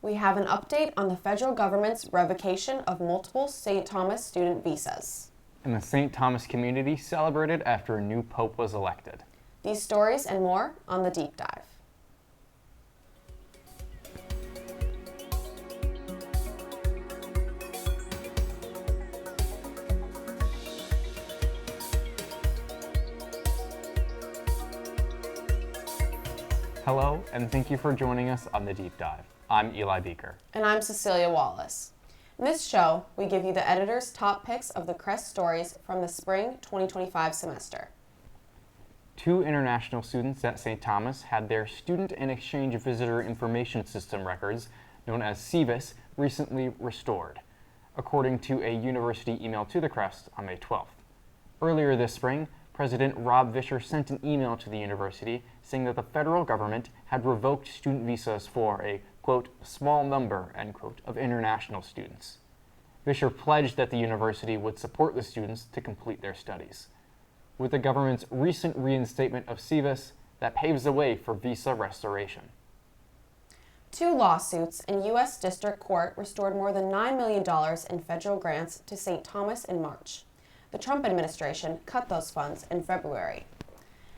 We have an update on the federal government's revocation of multiple St. Thomas student visas. And the St. Thomas community celebrated after a new pope was elected. These stories and more on the Deep Dive. Hello, and thank you for joining us on the Deep Dive. I'm Eli Bieker. And I'm Cecilia Wallace. In this show, we give you the editor's top picks of the Crest stories from the spring 2025 semester. 2 international students at St. Thomas had their Student and Exchange Visitor Information System records, known as SEVIS, recently restored, according to a university email to the Crest on May 12th. Earlier this spring, President Rob Vischer sent an email to the university saying that the federal government had revoked student visas for a, quote, small number, end quote, of international students. Vischer pledged that the university would support the students to complete their studies. With the government's recent reinstatement of SEVIS, that paves the way for visa restoration. 2 lawsuits in U.S. District Court restored more than $9 million in federal grants to St. Thomas in March. The Trump administration cut those funds in February.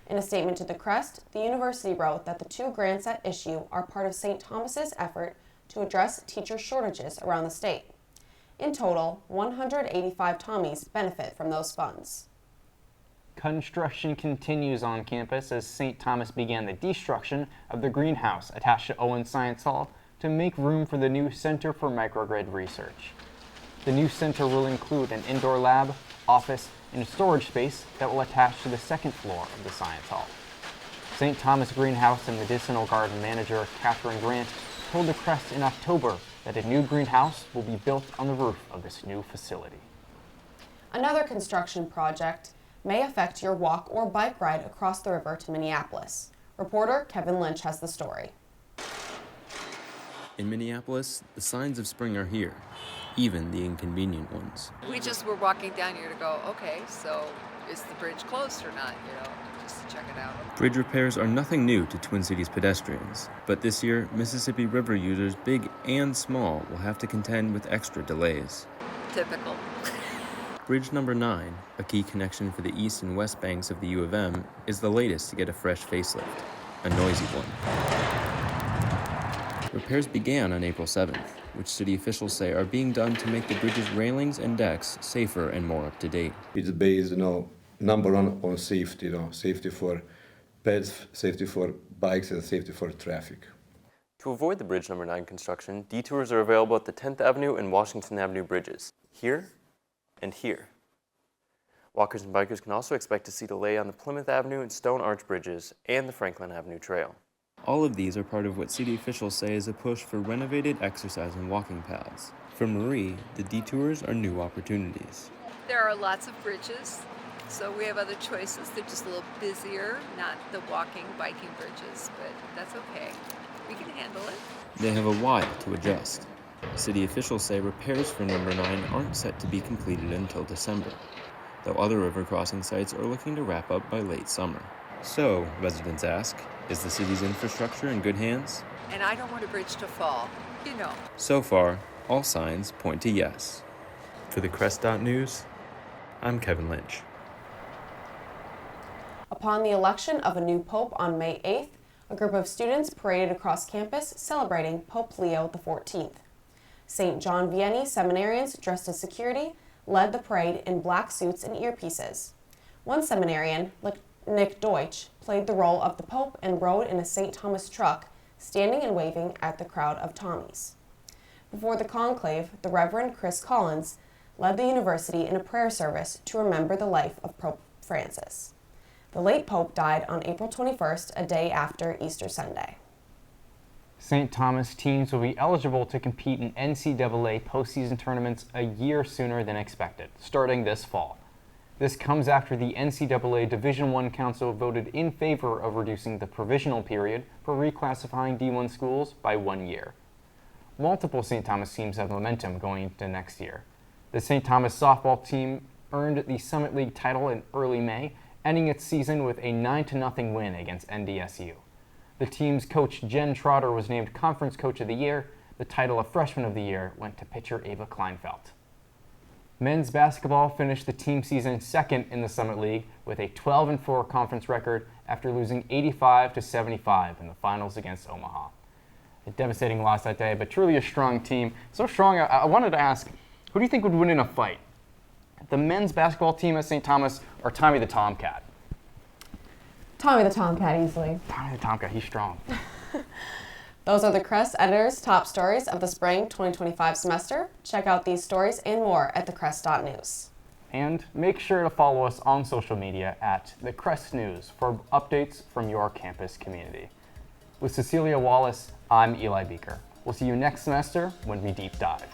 In a statement to the Crest, the university wrote that the 2 grants at issue are part of St. Thomas's effort to address teacher shortages around the state. In total, 185 Tommies benefit from those funds. Construction continues on campus as St. Thomas began the destruction of the greenhouse attached to Owen Science Hall to make room for the new Center for Microgrid Research. The new center will include an indoor lab, office, and storage space that will attach to the second floor of the Science Hall. St. Thomas Greenhouse and Medicinal Garden Manager Catherine Grant told the Crest in October that a new greenhouse will be built on the roof of this new facility. Another construction project may affect your walk or bike ride across the river to Minneapolis. Reporter Kevin Lynch has the story. In Minneapolis, the signs of spring are here, even the inconvenient ones. We just were walking down here to go, okay, so is the bridge closed or not, just to check it out. Bridge repairs are nothing new to Twin Cities pedestrians, but this year, Mississippi River users big and small will have to contend with extra delays. Typical. Bridge number 9, a key connection for the east and west banks of the U of M, is the latest to get a fresh facelift, a noisy one. Repairs began on April 7th, which city officials say are being done to make the bridge's railings and decks safer and more up to date. It's based, number one on safety, safety for pets, safety for bikes, and safety for traffic. To avoid the Bridge number 9 construction, detours are available at the 10th Avenue and Washington Avenue bridges, here and here. Walkers and bikers can also expect to see delay on the Plymouth Avenue and Stone Arch bridges and the Franklin Avenue Trail. All of these are part of what city officials say is a push for renovated exercise and walking paths. For Marie, the detours are new opportunities. There are lots of bridges, so we have other choices. They're just a little busier, not the walking, biking bridges, but that's okay. We can handle it. They have a while to adjust. City officials say repairs for number 9 aren't set to be completed until December, though other river crossing sites are looking to wrap up by late summer. So, residents ask, is the city's infrastructure in good hands? And I don't want a bridge to fall, So far, all signs point to yes. For the Crest.News, I'm Kevin Lynch. Upon the election of a new pope on May 8th, a group of students paraded across campus celebrating Pope Leo XIV. St. John Vianney seminarians dressed as security led the parade in black suits and earpieces. One seminarian, Nick Deutsch, played the role of the Pope and rode in a St. Thomas truck, standing and waving at the crowd of Tommies. Before the conclave, the Reverend Chris Collins led the university in a prayer service to remember the life of Pope Francis. The late Pope died on April 21st, a day after Easter Sunday. St. Thomas teams will be eligible to compete in NCAA postseason tournaments a year sooner than expected, starting this fall. This comes after the NCAA Division I Council voted in favor of reducing the provisional period for reclassifying D1 schools by 1 year. Multiple St. Thomas teams have momentum going into next year. The St. Thomas softball team earned the Summit League title in early May, ending its season with a 9-0 win against NDSU. The team's coach, Jen Trotter, was named Conference Coach of the Year. The The title of Freshman of the Year went to pitcher Ava Kleinfeld. Men's basketball finished the team season second in the Summit League with a 12-4 conference record after losing 85-75 in the finals against Omaha. A devastating loss that day, but truly a strong team. So strong, I wanted to ask, who do you think would win in a fight? The men's basketball team at St. Thomas or Tommy the Tomcat? Tommy the Tomcat easily. Tommy the Tomcat, he's strong. Those are the Crest editor's top stories of the spring 2025 semester. Check out these stories and more at thecrest.news. And make sure to follow us on social media at The Crest News for updates from your campus community. With Cecilia Wallace, I'm Eli Bieker. We'll see you next semester when we deep dive.